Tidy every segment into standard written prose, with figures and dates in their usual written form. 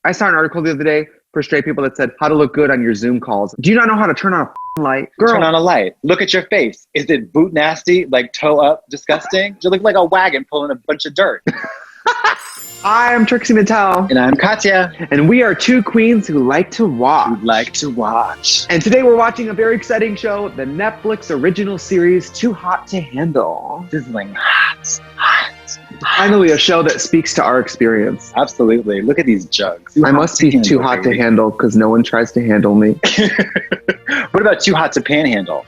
I saw an article the other day for straight people that said how to look good on your Zoom calls. Do you not know how to turn on a light? Girl. Turn on a light. Look at your face. Is it boot nasty, like toe up, disgusting? You look like a wagon pulling a bunch of dirt. I'm Trixie Mattel. And I'm Katya. And we are two queens who like to watch. And today we're watching a very exciting show, the Netflix original series, Too Hot to Handle. Sizzling hot. Finally, a show that speaks to our experience. Absolutely. Look at these jugs. I must be too hot to handle because no one tries to handle me. What about too hot to panhandle?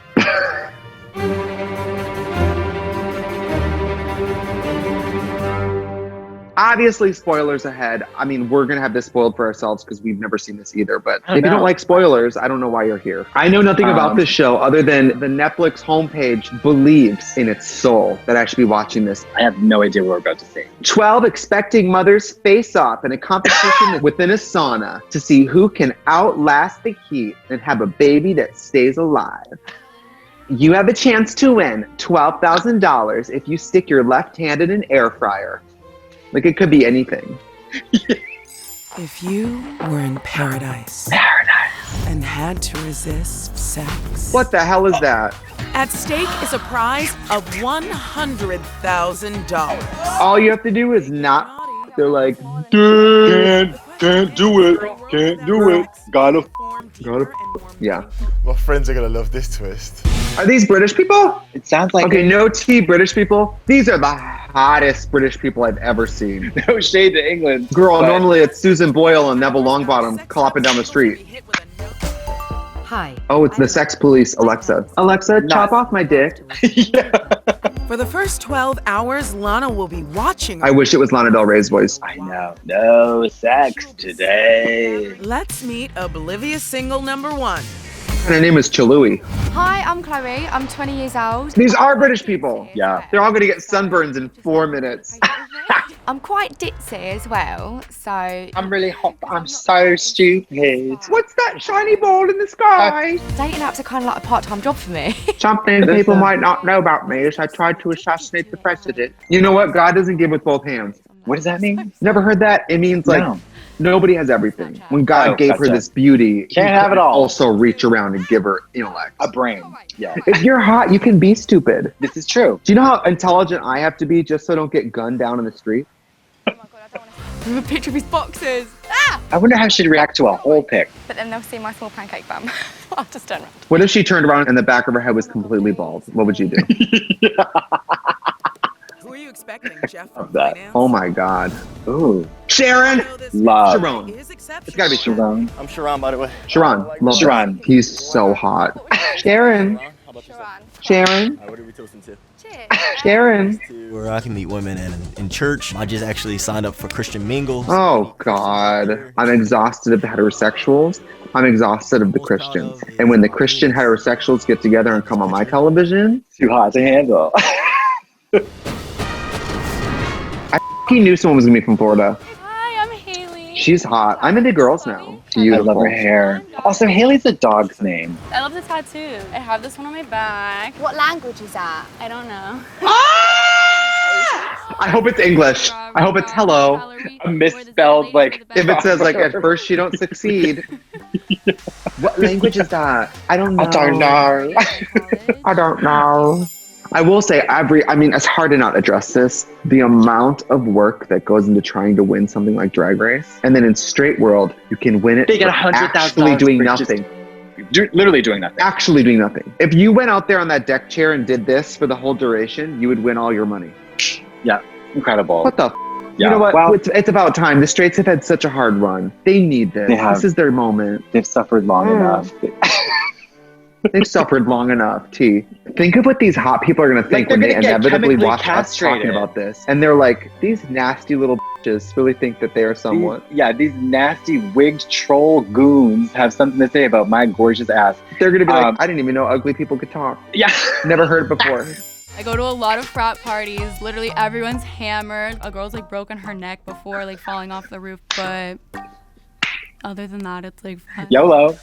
Obviously, spoilers ahead. I mean, we're going to have this spoiled for ourselves because we've never seen this either. But if you don't like spoilers, I don't know why you're here. I know nothing about this show other than the Netflix homepage believes in its soul that I should be watching this. I have no idea what we're about to see. 12 expecting mothers face off in a competition within a sauna to see who can outlast the heat and have a baby that stays alive. You have a chance to win $12,000 if you stick your left hand in an air fryer. Like, it could be anything. If you were in paradise and had to resist sex. What the hell is that? At stake is a prize of $100,000. All you have to do is not. They're like, can't do it. Can't do it. Gotta. Yeah. My friends are gonna love this twist. Are these British people? It sounds like okay. No tea, British people. These are the hottest British people I've ever seen. No shade to England. Girl, normally it's Susan Boyle and Neville Longbottom clopping down the street. Hi. Oh, it's the sex police, Alexa. Alexa, chop off my dick. Yeah. For the first 12 hours, Lana will be watching. I wish it was Lana Del Rey's voice. I know. No sex today. Let's meet oblivious single number one. And her name is Chalui. Hi, I'm Chloe. I'm 20 years old. These are British people. Yeah. They're all going to get sunburns in 4 minutes. I'm quite ditzy as well, so... I'm really hot, but I'm so stupid. What's that shiny ball in the sky? Dating apps are kind of like a part-time job for me. Something people might not know about me is I tried to assassinate the president. You know what? God doesn't give with both hands. What does that mean? Never heard that? It means like... No. Nobody has everything. When God gave her this beauty, can't have it all. Also reach around and give her intellect. A brain. Yeah. If you're hot, you can be stupid. This is true. Do you know how intelligent I have to be just so I don't get gunned down in the street? Oh my God, I don't want to see a picture of his boxes. Ah! I wonder how she'd react to a whole pic. But then they'll see my small pancake bum. I'll just turn around. What if she turned around and the back of her head was completely bald? What would you do? Who are you expecting, Jeff? that. Oh my God. Ooh. Sharon! Love. Sharon. It's gotta be Sharon. Sharon. I'm Sharon, by the way. Sharon. Love Sharon. that. He's so hot. Sharon. Sharon. What are we toasting to? Cheers. Sharon. Where I can meet women in church. I just actually signed up for Christian Mingle. Oh God. I'm exhausted of the heterosexuals. I'm exhausted of the Christians. And when the Christian heterosexuals get together and come on my television, Too hot to handle. I knew someone was gonna be from Florida. Hi, I'm Haley. She's hot. I'm into girls now. I Beautiful. love her hair. Also, Haley's a dog's name. I love the tattoo. I have this one on my back. What language is that? I don't know. I hope it's English. I hope it's hello. A misspelled, like, If it says like at first you don't succeed. What language is that? I don't know. I don't know. I don't know. I will say it's hard to not address this. The amount of work that goes into trying to win something like Drag Race. And then in straight world, you can win it They get for $100,000 actually doing for just- nothing. Literally doing nothing. Actually doing nothing. If you went out there on that deck chair and did this for the whole duration, you would win all your money. Yeah. Incredible. What the Yeah. You know what? Well, It's about time. The Straights have had such a hard run. They need this. They have. This is their moment. they've suffered long enough. They've suffered long enough, T. Think of what these hot people are going to think Like, when they're they gonna get inevitably chemically watch us castrated. talking about this. And they're like, these nasty little bitches really think that they are someone. These nasty wigged troll goons have something to say about my gorgeous ass. They're going to be like, I didn't even know ugly people could talk. Yeah. Never heard it before. I go to a lot of frat parties. Literally everyone's hammered. A girl's like broken her neck before like falling off the roof, but other than that, it's like fun. YOLO.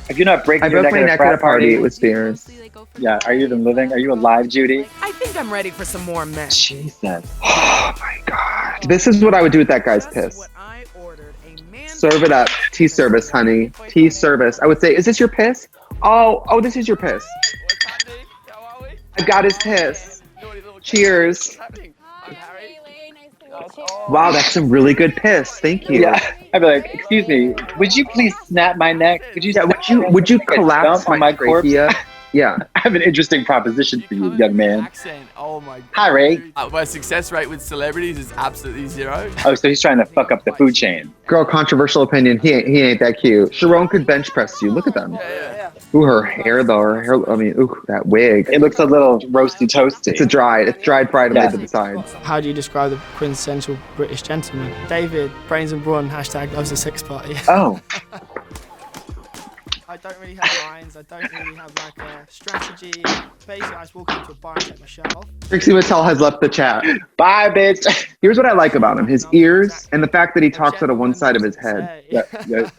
If you're not breaking I your broke my neck at a party. It was Spears. Yeah, are you even living? Are you alive, Judy? I think I'm ready for some more mess. Jesus. Oh my God. This is what I would do with that guy's piss. What I ordered, a man Serve it up. Tea service, honey. Tea service. I would say, is this your piss? Oh, this is your piss. I got his piss. Cheers. Wow, that's some really good piss. Thank you. Yeah. I'd be like, excuse me, would you please snap my neck? Would you? Yeah, would you collapse on my corpse? trachea? Yeah. I have an interesting proposition for you, young man. Accent. Oh my god. Hi, Ray. My success rate with celebrities is absolutely zero. Oh, so he's trying to fuck up the food chain. Girl, controversial opinion. He ain't that cute. Sharon could bench press you. Look at them. Yeah. Ooh, her hair though. Her hair. I mean, ooh, that wig. It looks a little roasty toasty. It's dried, fried, Yeah. laid to the side. How do you describe the quintessential British gentleman? David, brains and brawn, hashtag loves a sex party. Oh, I don't really have lines, I don't really have like a strategy. Basically, I just walk into a bar and take my shirt off. Trixie Mattel has left the chat. bye, bitch. Here's what I like about him: his ears and the fact that he talks out of one side of his head. Yeah.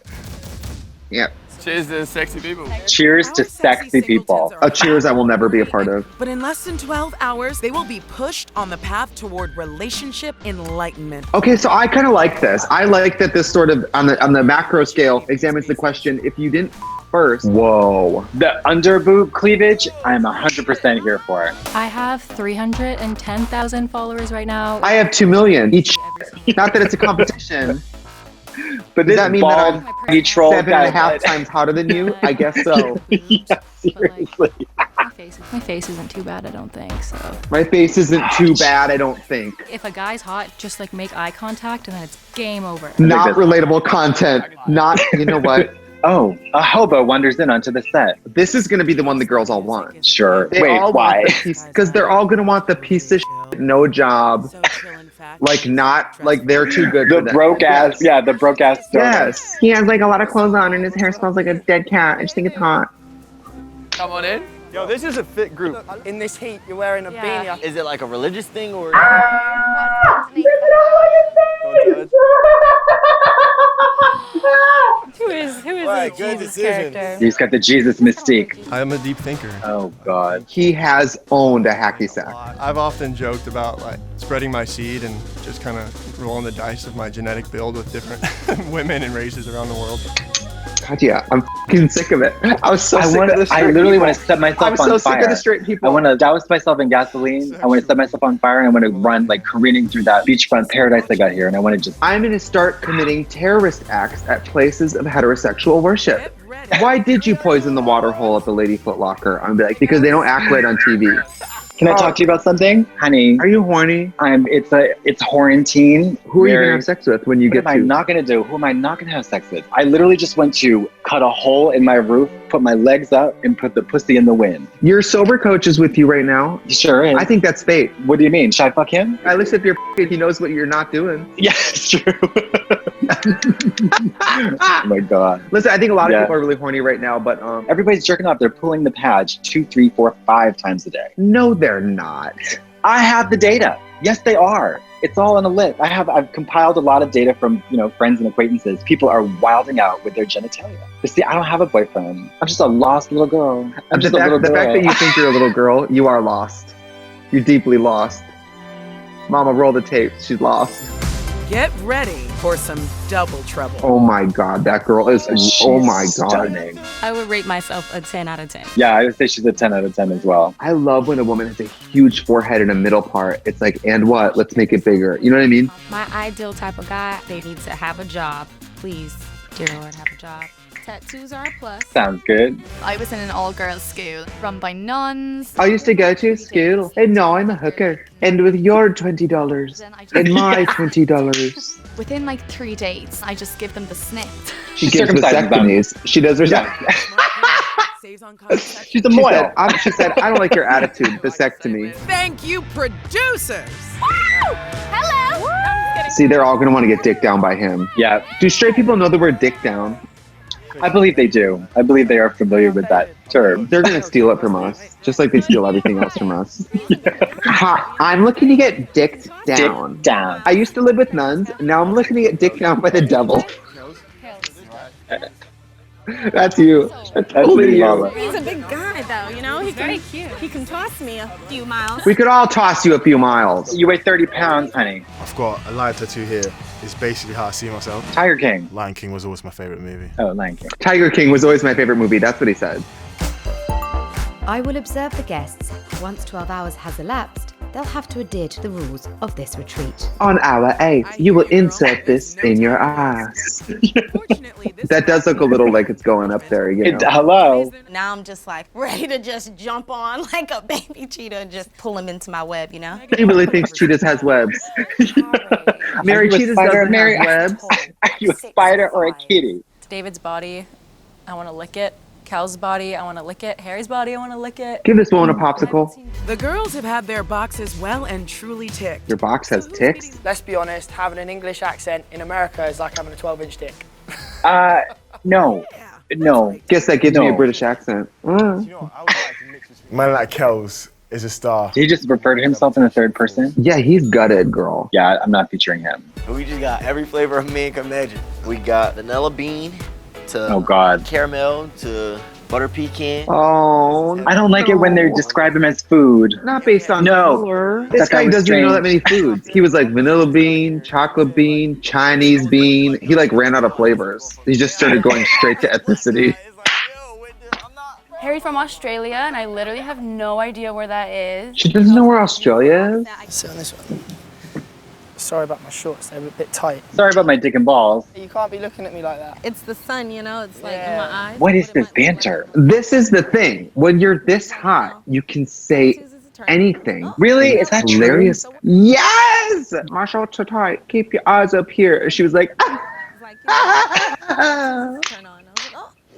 Yeah. Cheers to sexy people. Cheers to sexy people. A cheers I will never be a part of. But in less than 12 hours, they will be pushed on the path toward relationship enlightenment. Okay, so I kind of like this. I like that this sort of on the macro scale examines the question: if you didn't first, whoa. The under boob cleavage, I'm 100% here for it. I have 310,000 followers right now. I have 2 million each. Not that it's a competition. But Does this that mean that bald, I'm pretty troll 7.5 guy. times hotter than you? I guess so. Yeah, seriously. My face isn't too bad, I don't think, so. My face isn't too bad, I don't think. If a guy's hot, just like make eye contact and then it's game over. Not relatable content. Not, you know what? Oh, a hobo wanders in onto the set. This is going to be the one the girls all want. Sure. They Wait, all why? Because they're all going to want the piece of shit, no job. Like, not, like, they're too good The for them. broke ass, Yes. yeah, the broke ass stoner. Yes. He has, like, a lot of clothes on and his hair smells like a dead cat. I just think it's hot. Come on in. Yo, this is a fit group. In this heat, you're wearing a Yeah. beanie. Is it like a religious thing or? Who is Right, this good Jesus decision. character? He's got the Jesus mystique. I am a deep thinker. Oh, God. He has owned a hacky sack. I've often joked about like spreading my seed and just kind of rolling the dice of my genetic build with different women and races around the world. God, yeah, I'm fucking sick of it. I was so sick of the straight I literally people. want to set myself I'm on so fire. sick of the straight people. I want to douse myself in gasoline. I want to set myself on fire, and I want to run like careening through that beachfront paradise I got here. And I want to just. I'm going to start committing terrorist acts at places of heterosexual worship. Why did you poison the water hole at the Lady Foot Locker? I'm gonna be like, because they don't act right on TV. Can I talk to you about something, honey? Are you horny? It's quarantine. Who are you gonna have sex with when you What get am I to? not gonna do? Who am I not gonna have sex with? I literally just went to cut a hole in my roof, put my legs up, and put the pussy in the wind. Your sober coach is with you right now. He sure is. I think that's fate. What do you mean? Should I fuck him? At least if you're he knows what you're not doing. Yeah, it's true. Oh my God. Listen, I think a lot of Yeah. people are really horny right now, but Everybody's jerking off. They're pulling the patch 2, 3, 4, 5 times a day. no, they're not. I have the data. Yes, they are. It's all on a list. I've compiled a lot of data from, friends and acquaintances. People are wilding out with their genitalia. But see, I don't have a boyfriend. I'm just a lost little girl. I'm just a little The girl. fact that you think you're a little girl, you are lost. You're deeply lost. Mama, roll the tape. She's lost. Get ready for some double trouble. Oh my God, that girl is. She's oh my God. stunning. I would rate myself a 10 out of 10. Yeah, I would say she's a 10 out of 10 as well. I love when a woman has a huge forehead and a middle part. It's like, and what? Let's make it bigger. You know what I mean? My ideal type of guy, they need to have a job. Please, dear Lord, have a job. Tattoos are a plus. Sounds good. I was in an all-girls school run by nuns. I used to go to school, and now I'm a hooker. And with your $20 Then I and just, my $20, within like 3 days, I just give them the snip. she She gives circumcises them. vasectomies. She does her. Saves on contraception. She's a She moil. said, she said, I don't like your attitude. Vasectomy. Thank you, producers. Hello! See, they're all gonna want to get dick down by him. Yeah, Do straight people know the word dick down? I believe they do. I believe they are familiar with that term. They're gonna steal it from us, just like they steal everything else from us. Ha, I'm looking to get dicked down. Dick down. I used to live with nuns. Now I'm looking to get dick down by the devil. That's you. That's totally me, you. Mama. He's a big guy, though, you know? He's Very cute. He can toss me a few miles. We could all toss you a few miles. You weigh 30 pounds, honey. I've got a lion tattoo here. is basically how I see myself. Tiger King. Lion King was always my favorite movie. Oh, Lion King. Tiger King was always my favorite movie. That's what he said. I will observe the guests. Once 12 hours has elapsed, they'll have to adhere to the rules of this retreat. On hour 8, you will insert this in your ass. That does look a little like it's going up there, you know. Hello. Now I'm just like ready to just jump on like a baby cheetah and just pull him into my web, you know? He really thinks cheetahs has webs. Mary, cheetahs doesn't have webs. Are you a spider or a kitty? David's body, I want to lick it. Cal's body, I want to lick it. Harry's body, I want to lick it. Give this woman a popsicle. The girls have had their boxes well and truly ticked. Your box has ticks? Let's be honest, having an English accent in America is like having a 12-inch dick. No. No. Guess that gives me a British accent. Man like Kels is a star. Did he just refer to himself in the third person? Yeah, he's gutted, girl. Yeah, I'm not featuring him. We just got every flavor of man can imagine. We got vanilla bean to Oh, God. caramel to butter pecan. Oh, I don't like it when they describe him as food. not based on color. This That guy was doesn't even know that many strange. foods. He was like vanilla bean, chocolate bean, Chinese bean. He like ran out of flavors. He just started going straight to ethnicity. Harry's from Australia, and I literally have no idea where that is. She doesn't know where Australia is? Sit on this one. Sorry about my shorts, they're a bit tight. Sorry about my dick and balls. You can't be looking at me like that. It's the sun, you know? It's like in my eyes. What is this banter? This is the thing. When you're this hot, you can say anything. Really? Is that true? Hilarious. Yes! Marshall, so tight. Keep your eyes up here. She was like,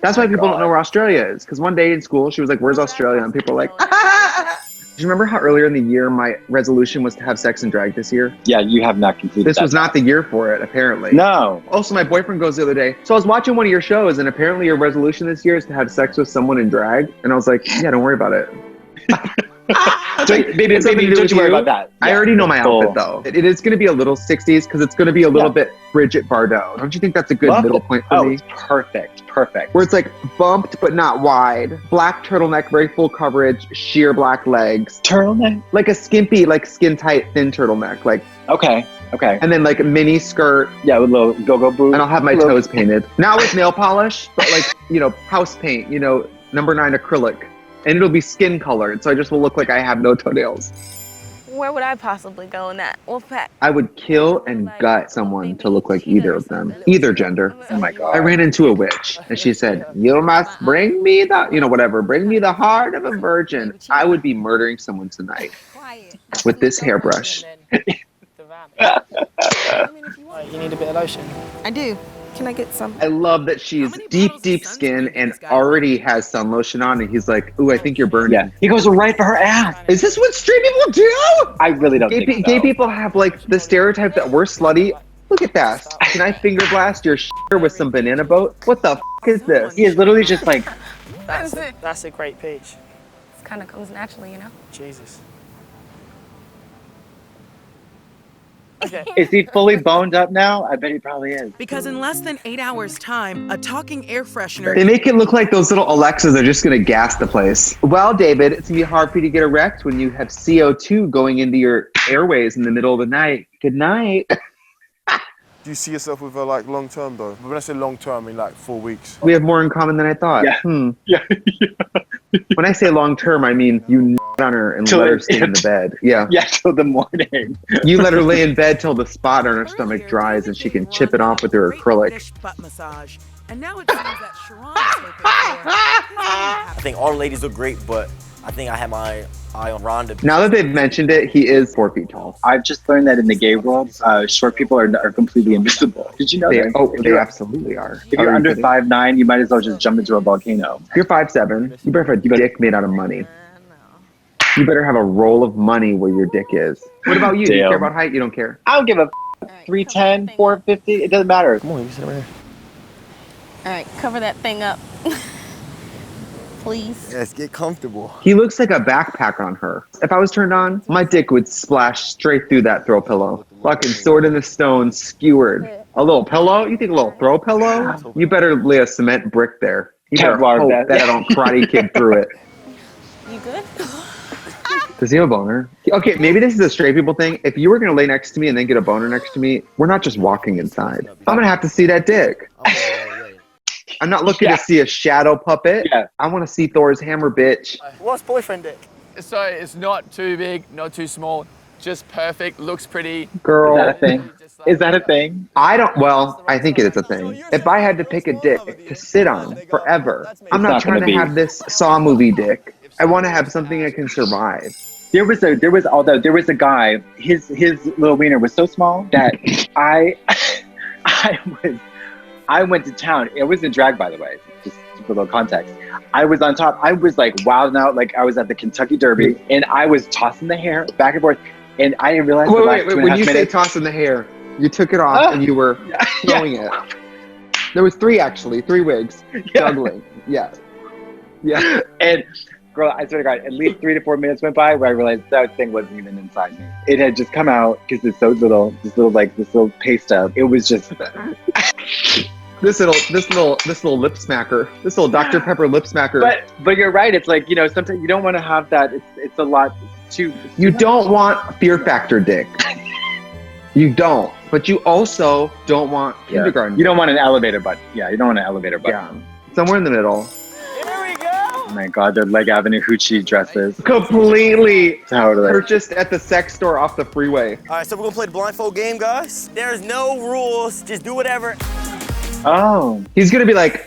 That's why people don't know where Australia is. Because one day in school, she was like, where's Australia? And people were like, Do you remember how earlier in the year my resolution was to have sex and drag this year? Yeah, you have not completed This that. was not the year for it, apparently. No. Also, my boyfriend goes the other day. So I was watching one of your shows, and apparently your resolution this year is to have sex with someone in drag. And I was like, yeah, don't worry about it. Baby, don't you worry about that. I Yeah, already know my cool. outfit, though. It is going to be a little 60s because it's going to be a little bit Bridget Bardot. Don't you think that's a good Love middle it. point for me? It's perfect. Where it's like bumped but not wide. Black turtleneck, very full coverage, sheer black legs. Turtleneck? Like a skimpy, like skin tight, thin turtleneck. Like Okay. And then like a mini skirt. Yeah, with little go-go boots. And I'll have my toes painted. Not with nail polish, but like, house paint, number 9 acrylic. And it'll be skin colored, so I just will look like I have no toenails. Where would I possibly go in that? Wolfpack. I would kill and gut someone to look like either of them, either gender. Oh my God. I ran into a witch, and she said, you must bring me bring me the heart of a virgin. I would be murdering someone tonight with this hairbrush. You need a bit of lotion. I do. Can I get some? I love that she's deep skin and already has sun lotion on, and he's like, ooh, I think you're burning. Yeah. He goes right for her ass. Is this what straight people do? I really don't think so. Gay people have like the stereotype that we're slutty. Look at that. Can I finger blast your with some banana boat? What the is this? He is literally just like... That's a great peach. It kind of comes naturally, you know? Jesus. Is he fully boned up now? I bet he probably is. Because in less than 8 hours' time, a talking air freshener. They make it look like those little Alexas are just going to gas the place. Well, David, it's going to be hard for you to get erect when you have CO2 going into your airways in the middle of the night. Good night. Do you see yourself with her like long term though? When I say long term, I mean like 4 weeks. We have more in common than I thought. Yeah. Yeah. When I say long term, I mean you on her and let her stay in the bed. Yeah. Yeah, till the morning. You let her lay in bed till the spot on her stomach dries and she can chip it off with her acrylic. Butt massage. And now it seems that Sharon is hoping for. I think all the ladies look great, but I think I have my eye on Rhonda. Now that they've mentioned it, he is 4 feet tall. I've just learned that in the gay world, short people are completely invisible. Did you know that? They absolutely are. If you're under 5'9", you might as well just jump into a volcano. If you're 5'7", you better have a dick made out of money. You better have a roll of money where your dick is. What about you? Do you care about height? You don't care? I don't give a 310, 450. It doesn't matter. Come on, you sit right here. All right, cover that thing up. Please. Yes, get comfortable. He looks like a backpack on her. If I was turned on, my dick would splash straight through that throw pillow. Fucking sword in the stone, skewered. A little pillow? You think a little throw pillow? You better lay a cement brick there. You better hope that I don't karate kid through it. You good? Does he have a boner? Okay, maybe this is a straight people thing. If you were gonna lay next to me and then get a boner next to me, we're not just walking inside. I'm gonna have to see that dick. I'm not looking to see a shadow puppet. I want to see Thor's hammer, bitch. What's boyfriend dick? So it's not too big, not too small, just perfect, looks pretty. Girl. Is that a thing? Is that a thing? I think it is a thing. If I had to pick a dick to sit on forever, I'm not trying to have this Saw movie dick. I want to have something that can survive. There was a guy, his little wiener was so small that I went to town. It was in drag, by the way, just for a little context. I was on top. I was like wilding out like I was at the Kentucky Derby, and I was tossing the hair back and forth, and I didn't realize. Wait, when you say tossing the hair, you took it off and you were throwing it. There was three wigs juggling. Yeah. And girl, I swear to God, at least 3 to 4 minutes went by where I realized that thing wasn't even inside me. It had just come out because it's so little, this little paste up. It was just this little lip smacker, this little Dr. Pepper lip smacker. But you're right. It's like, sometimes you don't want to have that. It's a lot too. You don't want Fear Factor dick. You don't. But you also don't want kindergarten. You don't want an elevator butt. Yeah, you don't want an elevator butt. Yeah, somewhere in the middle. Oh my God, they're Leg Avenue hoochie dresses. Completely totally purchased at the sex store off the freeway. All right, so we're gonna play the blindfold game, guys. There's no rules. Just do whatever. Oh. He's gonna be like,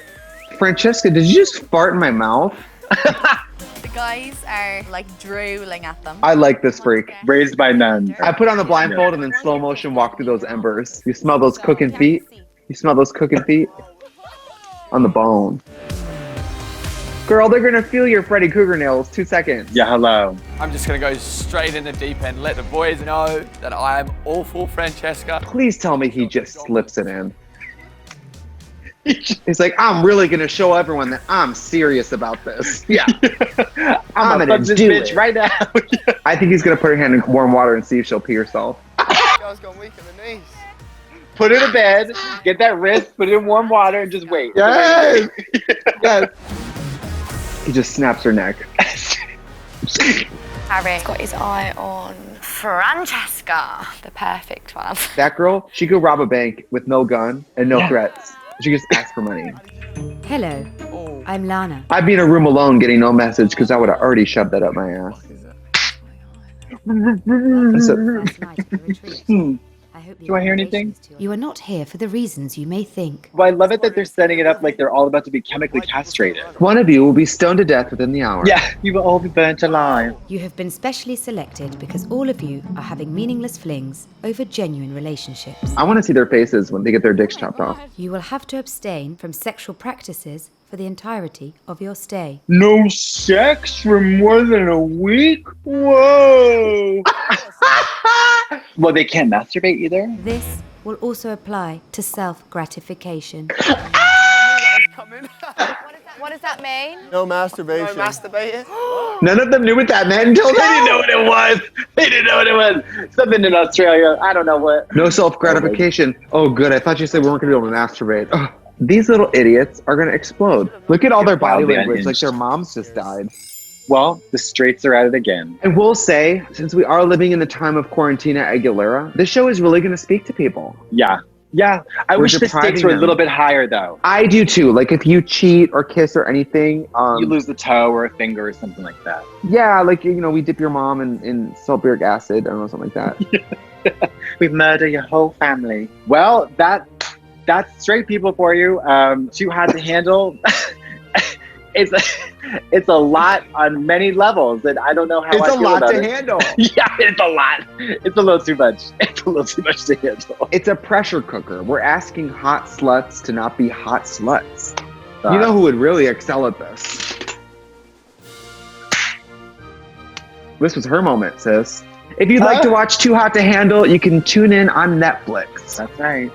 Francesca, did you just fart in my mouth? The guys are like drooling at them. I like this freak. Raised by nuns. I put on the blindfold and then slow motion walk through those embers. You smell those cooking feet? You smell those cooking feet? On the bone. Girl, they're gonna feel your Freddy Krueger nails 2 seconds. Yeah, hello. I'm just gonna go straight in the deep end, let the boys know that I am awful Francesca. Please tell me he just slips it in. He's like, I'm really gonna show everyone that I'm serious about this. Yeah. I'm gonna this do bitch it right now. I think he's gonna put her hand in warm water and see if she'll pee herself. Girl's gone weak in the knees. Put her to bed, get that wrist, put it in warm water, and just wait. Yes! Yes. He just snaps her neck. Harry's got his eye on Francesca, the perfect one. That girl, she could rob a bank with no gun and no threats. She just ask for money. Hello, I'm Lana. I'd be in a room alone getting no message because I would have already shoved that up my ass. Do I hear anything? You are not here for the reasons you may think. Well, I love it that they're setting it up like they're all about to be chemically castrated. One of you will be stoned to death within the hour. Yeah, you will all be burnt alive. You have been specially selected because all of you are having meaningless flings over genuine relationships. I want to see their faces when they get their dicks chopped off. You will have to abstain from sexual practices for the entirety of your stay. No sex for more than a week? Whoa! Well, they can't masturbate either? This will also apply to self-gratification. What does that mean? No masturbation. No masturbating. None of them knew what that meant until They didn't know what it was. They didn't know what it was. Something in Australia. I don't know what. No self-gratification. Oh, good. I thought you said we weren't going to be able to masturbate. Ugh. These little idiots are going to explode. Look at all their body language, like their moms just died. Well, the straights are at it again. And we'll say, since we are living in the time of Quarantina Aguilera, this show is really going to speak to people. Yeah. Yeah. I wish the stakes were a little bit higher, though. I do, too. Like, if you cheat or kiss or anything... you lose the toe or a finger or something like that. Yeah, like, we dip your mom in sulfuric acid. I don't know, something like that. We murder your whole family. Well, that's straight people for you. Too hot to handle. It's a lot on many levels, and I don't know how I feel about it. It's a lot to handle. Yeah, it's a lot. It's a little too much. It's a little too much to handle. It's a pressure cooker. We're asking hot sluts to not be hot sluts. You know who would really excel at this? This was her moment, sis. If you'd like to watch Too Hot to Handle, you can tune in on Netflix. That's right.